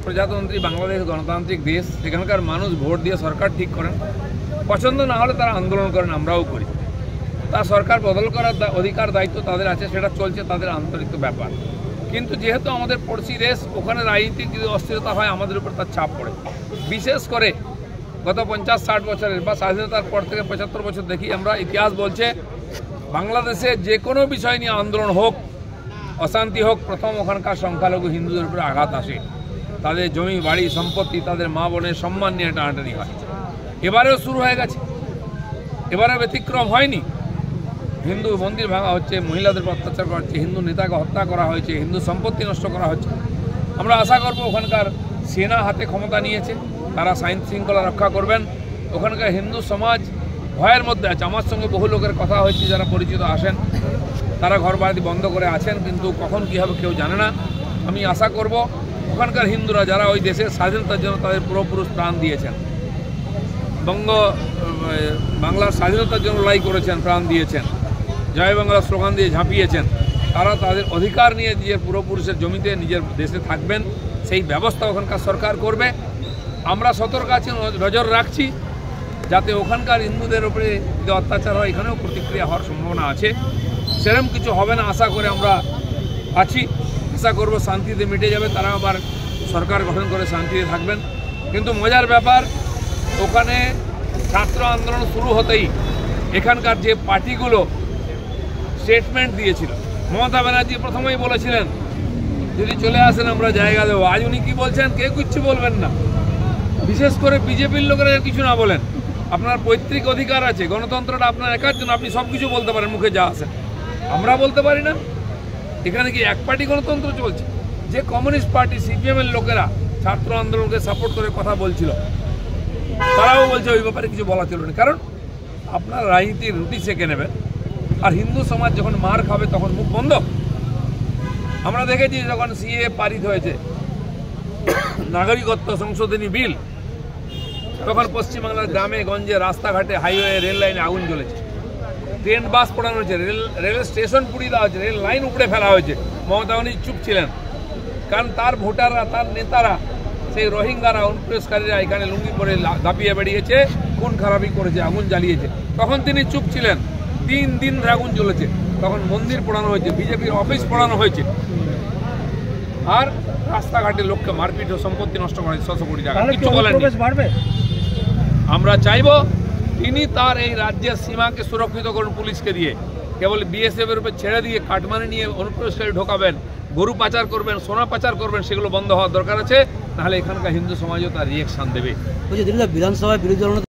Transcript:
প্রজাতন্ত্রী বাংলাদেশ গণতান্ত্রিক দেশ, সেখানকার মানুষ ভোট দিয়ে সরকার ঠিক করেন, পছন্দ না হলে তারা আন্দোলন করেন, আমরাও করি। তা সরকার বদল করার অধিকার দায়িত্ব তাদের আছে, সেটা চলছে তাদের আন্তরিক ব্যাপার। কিন্তু যেহেতু আমাদের পড়শি দেশ, ওখানে রাজনীতিক যদি অস্থিরতা হয় আমাদের উপর তার চাপ পড়ে। বিশেষ করে গত 50-60 বছরের বা স্বাধীনতার পর থেকে 75 বছর দেখি আমরা, ইতিহাস বলছে বাংলাদেশে যে কোনো বিষয় নিয়ে আন্দোলন হোক, অশান্তি হোক, প্রথম ওখানকার সংখ্যালঘু হিন্দুদের উপরে আঘাত আসে। তাদের জমি বাড়ি সম্পত্তি, তাদের মা বোনের সম্মান নিয়ে টানাটানি হয়। এবারেও শুরু হয়ে গেছে, এবারে ব্যতিক্রম হয়নি। হিন্দু মন্দির ভাঙা হচ্ছে, মহিলাদের অত্যাচার করা হচ্ছে, হিন্দু নেতাকে হত্যা করা হয়েছে, হিন্দু সম্পত্তি নষ্ট করা হচ্ছে। আমরা আশা করব ওখানকার সেনা হাতে ক্ষমতা নিয়েছে, তারা আইন শৃঙ্খলা রক্ষা করবেন। ওখানকার হিন্দু সমাজ ভয়ের মধ্যে আছে। আমার সঙ্গে বহু লোকের কথা হয়েছে যারা পরিচিত আসেন, তারা ঘর বাড়ি বন্ধ করে আছেন, কিন্তু কখন কী হবে কেউ জানে না। আমি আশা করব ওখানকার হিন্দুরা যারা ওই দেশের স্বাধীনতার জন্য তাদের পূর্বপুরুষ প্রাণ দিয়েছেন, বাংলার স্বাধীনতার জন্য লড়াই করেছেন, প্রাণ দিয়েছেন, জয় বাংলা স্লোগান দিয়ে ঝাঁপিয়েছেন, তারা তাদের অধিকার নিয়ে নিজের পূর্বপুরুষের জমিতে নিজের দেশে থাকবেন, সেই ব্যবস্থা ওখানকার সরকার করবে। আমরা সতর্ক আছি, নজর রাখছি যাতে ওখানকার হিন্দুদের উপরে যে অত্যাচার হয় এখানেও প্রতিক্রিয়া হওয়ার সম্ভাবনা আছে। সেরকম কিছু হবে না আশা করে আমরা আছি। আশা করব শান্তিতে মিটে যাবে, তারা আবার সরকার গঠন করে শান্তিতে থাকবেন। কিন্তু মজার ব্যাপার, ওখানে ছাত্র আন্দোলন শুরু হতেই এখানকার যে পার্টিগুলো স্টেটমেন্ট দিয়েছিল, মমতা ব্যানার্জি প্রথমেই বলেছিলেন যদি চলে আসেন আমরা জায়গা দেবো। আজ উনি কী বলছেন, কেউ কিচ্ছু বলবেন না। বিশেষ করে বিজেপির লোকেরা কিছু না বলেন। আপনার পৈতৃক অধিকার আছে, গণতন্ত্রটা আপনার একার জন্য, আপনি সব কিছু বলতে পারেন মুখে যা আসেন, আমরা বলতে পারি না। এখানে কি এক পার্টি গণতন্ত্র চলছে? যে কমিউনিস্ট পার্টি সিপিএমের লোকেরা ছাত্র আন্দোলনকে সাপোর্ট করে কথা বলছিল, তারাও বলছে ওই ব্যাপারে কিছু বলা চলবে না, কারণ আপনার রাজনীতির রুটি সেঁকে নেবেন। আর হিন্দু সমাজ যখন মার খাবে তখন মুখ বন্ধ। আমরা দেখেছি যখন সিএ পারিত হয়েছে, নাগরিকত্ব সংশোধনী বিল, তখন পশ্চিমবাংলার গ্রামে গঞ্জে রাস্তাঘাটে হাইওয়ে রেল লাইনে আগুন জ্বলেছে, ট্রেন বাস পোড়ানো হয়েছে, রেল স্টেশন পুড়িয়ে দেওয়া হয়েছে, রেল লাইন উপড়ে ফেলা হয়েছে। মমতা ব্যানার্জি চুপ ছিলেন, কারণ তার ভোটাররা, তার নেতারা, সেই রোহিঙ্গারা, অনুপ্রবেশকারীরা এখানে লুঙ্গি পরে দাপিয়ে বেরিয়েছে, খুন খারাপি করেছে, আগুন জ্বালিয়েছে। তখন তিনি চুপ ছিলেন। 3 দিন আগুন জ্বলেছে, তখন মন্দির পোড়ানো হয়েছে, বিজেপির অফিস পোড়ানো হয়েছে, আর রাস্তাঘাটে লোককে মারপিট ও সম্পত্তি নষ্ট করা হয়েছে 600 কোটি টাকা। কিছু বলেননি। আমরা চাইব তিনি তার এই রাজ্যের সীমাকে সুরক্ষিত করুন পুলিশকে দিয়ে, কেবল বিএসএফ এর উপর ছেড়ে দিয়ে কাটমানি নিয়ে অনুপ্রবেশকারী ঢোকাবেন, গরু পাচার করবেন, সোনা পাচার করবেন, সেগুলো বন্ধ হওয়ার দরকার আছে। তাহলে এখানকার হিন্দু সমাজও তার রিয়েকশন দেবে। বিধানসভায় বিরোধী দল